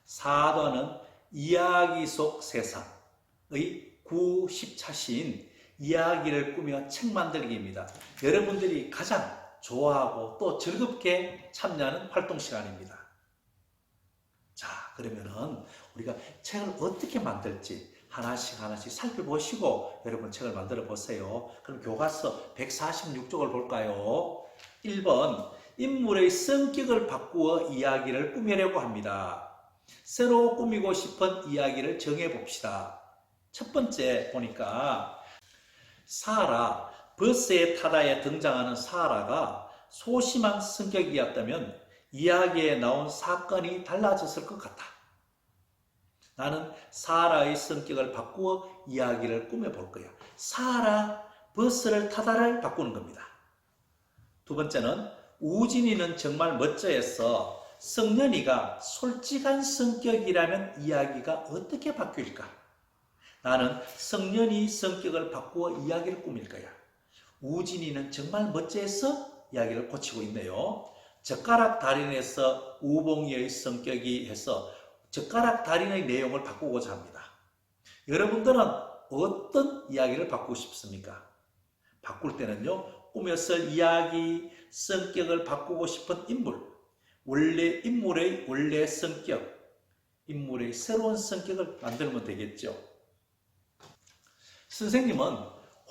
사도는 이야기 속 세상의 구십차시인 이야기를 꾸며 책 만들기입니다. 여러분들이 가장 좋아하고 또 즐겁게 참여하는 활동 시간입니다. 자, 그러면은 우리가 책을 어떻게 만들지 하나씩 살펴보시고 여러분 책을 만들어 보세요. 그럼 교과서 146쪽을 볼까요? 1번, 인물의 성격을 바꾸어 이야기를 꾸미려고 합니다. 새로 꾸미고 싶은 이야기를 정해 봅시다. 첫 번째 보니까 사라, 버스에 타다에 등장하는 사라가 소심한 성격이었다면 이야기에 나온 사건이 달라졌을 것 같다. 나는 사라의 성격을 바꾸어 이야기를 꾸며볼 거야. 사라, 버스를 타다를 바꾸는 겁니다. 두 번째는 우진이는 정말 멋져해서 성년이가 솔직한 성격이라면 이야기가 어떻게 바뀔까? 나는 성년이 성격을 바꾸어 이야기를 꾸밀 거야. 우진이는 정말 멋져해서 이야기를 고치고 있네요. 젓가락 달인에서 우봉이의 성격이 해서 젓가락 달인의 내용을 바꾸고자 합니다. 여러분들은 어떤 이야기를 바꾸고 싶습니까? 바꿀 때는요, 꾸며 쓸 이야기, 성격을 바꾸고 싶은 인물, 인물의 원래 성격, 인물의 새로운 성격을 만들면 되겠죠. 선생님은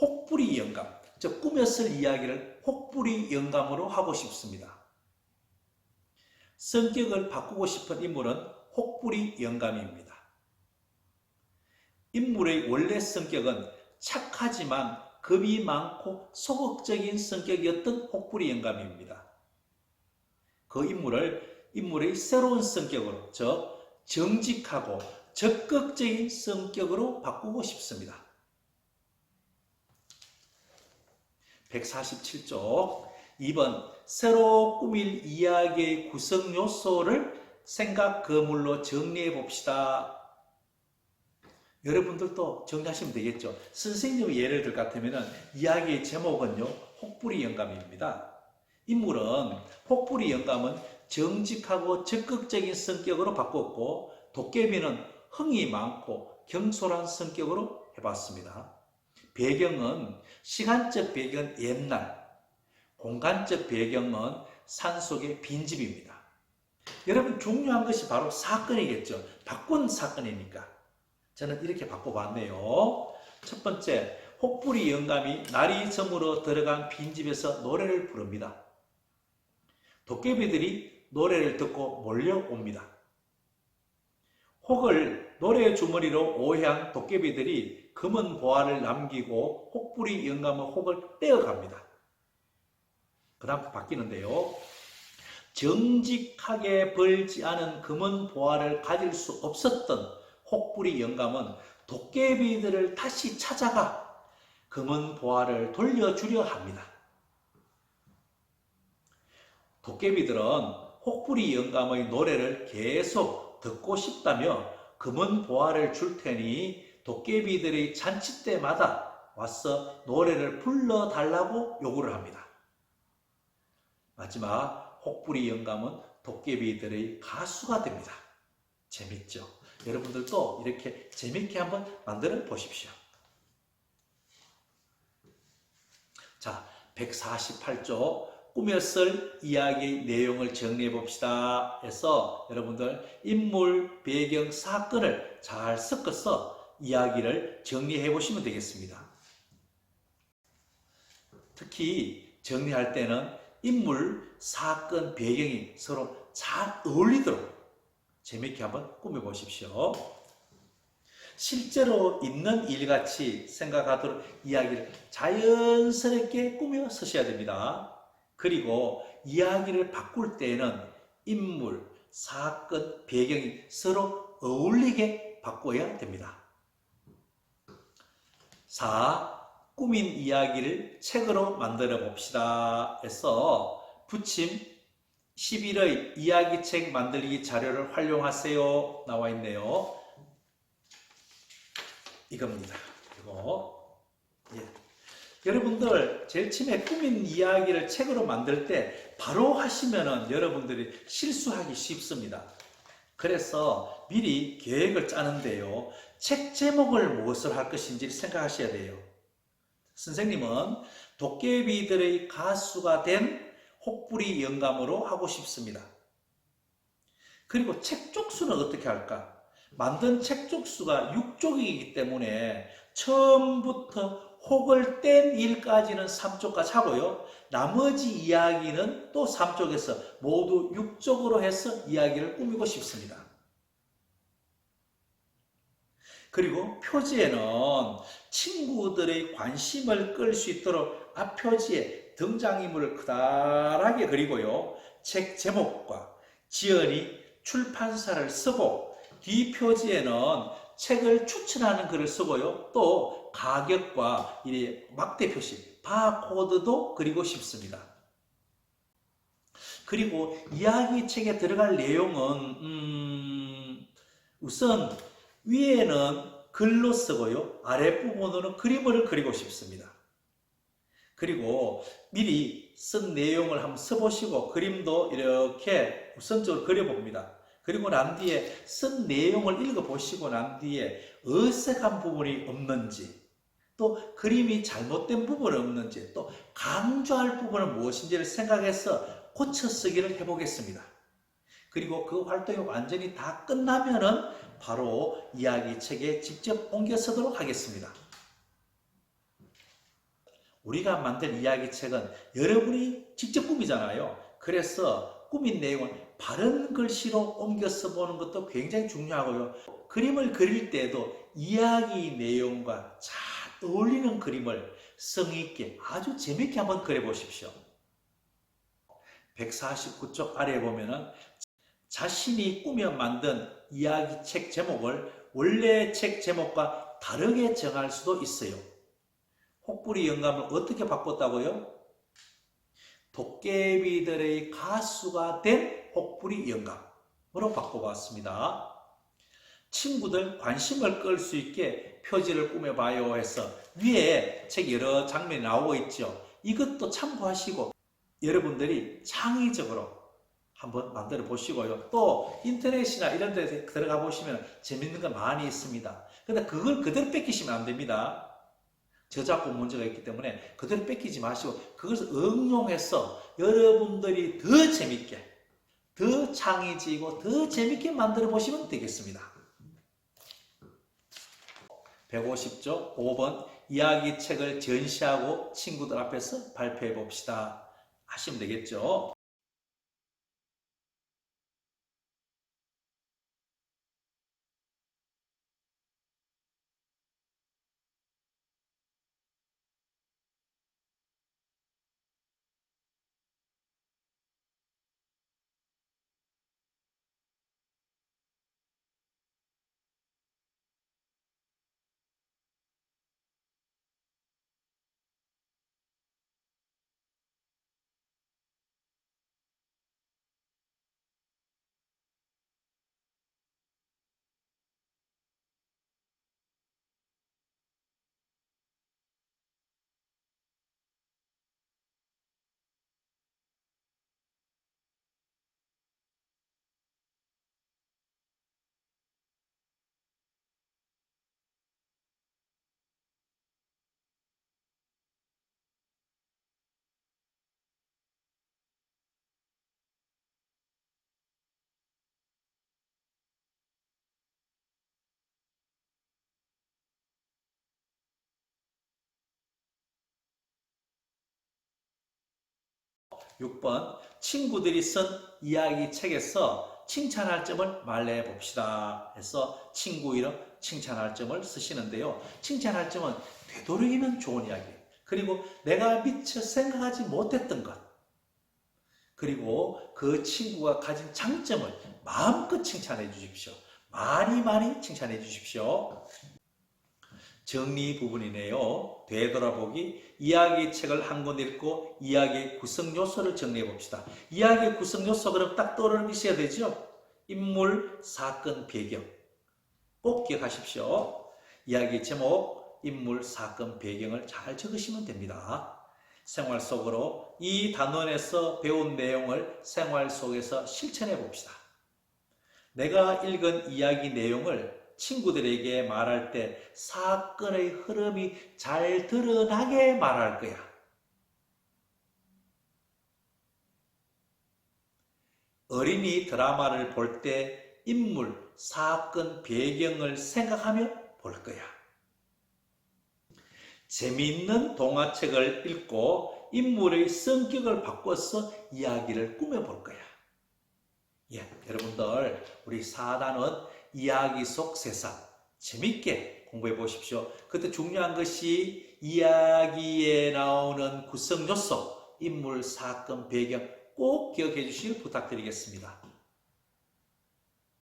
혹부리 영감, 즉 꾸며 쓸 이야기를 혹부리 영감으로 하고 싶습니다. 성격을 바꾸고 싶은 인물은 혹부리 영감입니다. 인물의 원래 성격은 착하지만 겁이 많고 소극적인 성격이었던 혹부리 영감입니다. 그 인물의 새로운 성격으로, 즉 정직하고 적극적인 성격으로 바꾸고 싶습니다. 147쪽 2번, 새로 꾸밀 이야기의 구성 요소를 생각 거물로 정리해 봅시다. 여러분들도 정리하시면 되겠죠. 선생님의 예를 들 같으면 이야기의 제목은요, 혹부리 영감입니다. 인물은 혹부리 영감은 정직하고 적극적인 성격으로 바꿨고, 도깨비는 흥이 많고 경솔한 성격으로 해봤습니다. 배경은 시간적 배경은 옛날, 공간적 배경은 산속의 빈집입니다. 여러분, 중요한 것이 바로 사건이겠죠. 바꾼 사건이니까 저는 이렇게 바꿔봤네요. 첫 번째, 혹부리 영감이 날이 저물어 들어간 빈집에서 노래를 부릅니다. 도깨비들이 노래를 듣고 몰려옵니다. 혹을 노래 주머니로 오해한 도깨비들이 검은 보화를 남기고 혹부리 영감의 혹을 떼어갑니다. 그 다음 바뀌는데요. 정직하게 벌지 않은 검은 보화를 가질 수 없었던 혹부리 영감은 도깨비들을 다시 찾아가 검은 보화를 돌려주려 합니다. 도깨비들은 혹부리 영감의 노래를 계속 듣고 싶다며 검은 보화를 줄 테니 도깨비들의 잔치 때마다 와서 노래를 불러달라고 요구를 합니다. 마지막, 혹부리 영감은 도깨비들의 가수가 됩니다. 재밌죠? 여러분들도 이렇게 재밌게 한번 만들어 보십시오. 자, 148쪽 꾸며 쓸 이야기 내용을 정리해 봅시다 해서 여러분들 인물, 배경, 사건을 잘 섞어서 이야기를 정리해 보시면 되겠습니다. 특히 정리할 때는 인물, 사건, 배경이 서로 잘 어울리도록 재미있게 한번 꾸며 보십시오. 실제로 있는 일같이 생각하도록 이야기를 자연스럽게 꾸며 쓰셔야 됩니다. 그리고 이야기를 바꿀 때는 인물, 사건, 배경이 서로 어울리게 바꿔야 됩니다. 4. 꾸민 이야기를 책으로 만들어 봅시다 해서 부침 11의 이야기책 만들기 자료를 활용하세요 나와 있네요. 이겁니다. 이거. 예. 여러분들 제일 처음에 꾸민 이야기를 책으로 만들 때 바로 하시면은 여러분들이 실수하기 쉽습니다. 그래서 미리 계획을 짜는데요. 책 제목을 무엇을 할 것인지 생각하셔야 돼요. 선생님은 도깨비들의 가수가 된 혹부리 영감으로 하고 싶습니다. 그리고 책 쪽수는 어떻게 할까? 만든 책 쪽수가 6쪽이기 때문에 처음부터 혹을 뗀 일까지는 3쪽까지 하고요. 나머지 이야기는 또 3쪽에서 모두 6쪽으로 해서 이야기를 꾸미고 싶습니다. 그리고 표지에는 친구들의 관심을 끌 수 있도록 앞표지에 등장인물을 크다랗게 그리고요. 책 제목과 지연이 출판사를 쓰고 뒷표지에는 책을 추천하는 글을 쓰고요. 또 가격과 막대 표시, 바코드도 그리고 싶습니다. 그리고 이야기 책에 들어갈 내용은 우선 위에는 글로 쓰고요. 아랫부분으로는 그림을 그리고 싶습니다. 그리고 미리 쓴 내용을 한번 써보시고 그림도 이렇게 우선적으로 그려봅니다. 그리고 난 뒤에 쓴 내용을 읽어보시고 난 뒤에 어색한 부분이 없는지 또 그림이 잘못된 부분이 없는지 또 강조할 부분은 무엇인지를 생각해서 고쳐 쓰기를 해보겠습니다. 그리고 그 활동이 완전히 다 끝나면은 바로 이야기책에 직접 옮겨 쓰도록 하겠습니다. 우리가 만든 이야기책은 여러분이 직접 꾸미잖아요. 그래서 꾸민 내용을 바른 글씨로 옮겨 써보는 것도 굉장히 중요하고요. 그림을 그릴 때도 이야기 내용과 잘 어울리는 그림을 성의있게 아주 재밌게 한번 그려보십시오. 149쪽 아래에 보면은 자신이 꾸며 만든 이야기책 제목을 원래 책 제목과 다르게 정할 수도 있어요. 혹부리 영감을 어떻게 바꿨다고요? 도깨비들의 가수가 된 혹부리 영감으로 바꿔봤습니다. 친구들 관심을 끌 수 있게 표지를 꾸며봐요 해서 위에 책 여러 장면이 나오고 있죠. 이것도 참고하시고 여러분들이 창의적으로 한번 만들어 보시고요. 또 인터넷이나 이런 데 들어가 보시면 재밌는 거 많이 있습니다. 근데 그걸 그대로 뺏기시면 안 됩니다. 저작권 문제가 있기 때문에 그대로 뺏기지 마시고 그것을 응용해서 여러분들이 더 재밌게, 더 창의적이고 더 재밌게 만들어 보시면 되겠습니다. 150조 5번 이야기책을 전시하고 친구들 앞에서 발표해 봅시다. 하시면 되겠죠. 6번 친구들이 쓴 이야기 책에서 칭찬할 점을 말해 봅시다 해서 친구 이름 칭찬할 점을 쓰시는데요. 칭찬할 점은 되도록이면 좋은 이야기, 그리고 내가 미처 생각하지 못했던 것, 그리고 그 친구가 가진 장점을 마음껏 칭찬해 주십시오. 많이 많이 칭찬해 주십시오. 정리 부분이네요. 되돌아보기, 이야기 책을 한 권 읽고 이야기의 구성 요소를 정리해 봅시다. 이야기의 구성 요소 그럼 딱 떠오르셔야 되죠? 인물, 사건, 배경. 꼭 기억하십시오. 이야기 제목, 인물, 사건, 배경을 잘 적으시면 됩니다. 생활 속으로 이 단원에서 배운 내용을 생활 속에서 실천해 봅시다. 내가 읽은 이야기 내용을 친구들에게 말할 때 사건의 흐름이 잘 드러나게 말할 거야. 어린이 드라마를 볼 때 인물, 사건, 배경을 생각하며 볼 거야. 재미있는 동화책을 읽고 인물의 성격을 바꿔서 이야기를 꾸며볼 거야. 예, 여러분들 우리 4단원 이야기 속 세상 재밌게 공부해 보십시오. 그때 중요한 것이 이야기에 나오는 구성 요소, 인물, 사건, 배경 꼭 기억해 주시길 부탁드리겠습니다.